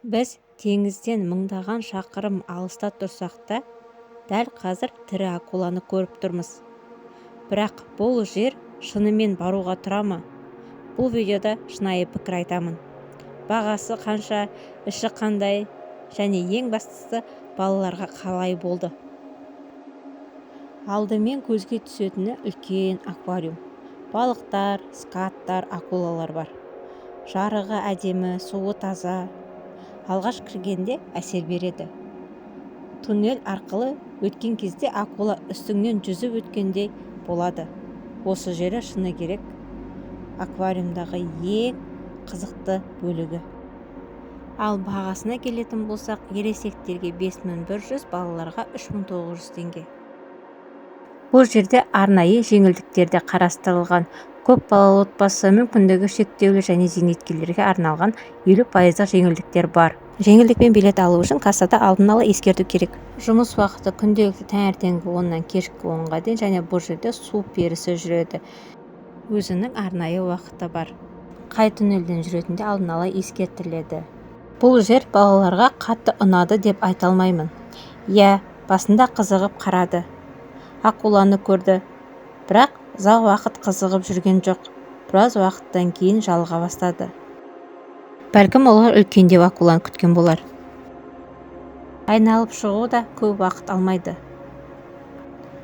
Біз теңізден мыңдаған шақырым алыста тұрсақ та, дәл қазір тірі акуланы көріп тұрмыз. Бірақ бұл жер шынымен баруға тұра ма? Бұл видеода шынайы пікір айтамын. Бағасы қанша, іші қандай, және ең бастысы балаларға қалай болды. Алдымен көзге түсетіні үлкен аквариум. Балықтар, скаттар, акулалар бар. Жарығы әдемі, суы таза. Алғаш кіргенде әсер береді. Туннель арқылы өткен кезде акула үстіңнен жүзіп өткендей болады. Осы жері шыны керек аквариумдағы ең қызықты бөлігі. Ал бағасына келетін болсақ, ересектерге 5100, балаларға 3900 теңге. Бұл жерде арнайы жеңілдіктерде қарастырылған. Көп балалы отбасы, мүмкіндігі шектеулі және зейнеткерлерге арналған 50% жеңілдіктер бар. Жеңілдікпен билет алу үшін кассада алдын ала ескерту керек. Жұмыс уақыты күнделікті таңертеңгі 10-нан кешкі 10-ға дейін, және бұл жерде су перісі жүреді. Өзінің арнайы уақыты бар. Қай туннельден жүретінде алдын ала ескертіледі. Бұл жер балаларға қатты ұнады деп айта алмаймын. Басында қызығып қарады, акуланы көрді, бірақ ұзақ уақыт қызығып жүрген жоқ. Біраз уақыттан кейін жалыға бастады. Бәлкім олар үлкендеу акуланы күткен болар. Айналып шығу да көп уақыт алмайды.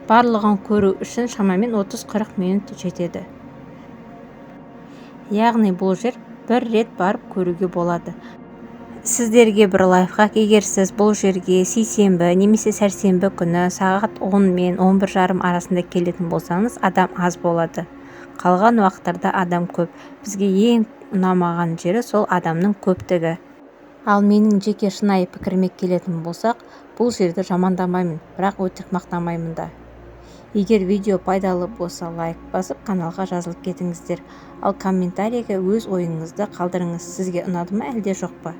Барлығын көру үшін шамамен 30-40 минут жетеді. Яғни бұл жер бір рет барып көруге болады. Сіздерге бір лайфхак: егер сіз бұл жерге сейсенбі немесе сәрсенбі күні сағат 10 мен 11:30 арасында келетін болсаңыз, адам аз болады. Қалған уақыттарда адам көп. Бізге ең ұнамаған жері сол адамның көптігі. Ал менің жеке шынайы пікіріме келетін болсақ, бұл жерді жамандамаймын, бірақ өтірік мақтамаймын да. Егер видео пайдалы болса, лайк басып, каналға жазылып кетіңіздер. Ал комментарийге өз ойыңызды қалдырыңыз. Сізге ұнады ма, әлде жоқ па?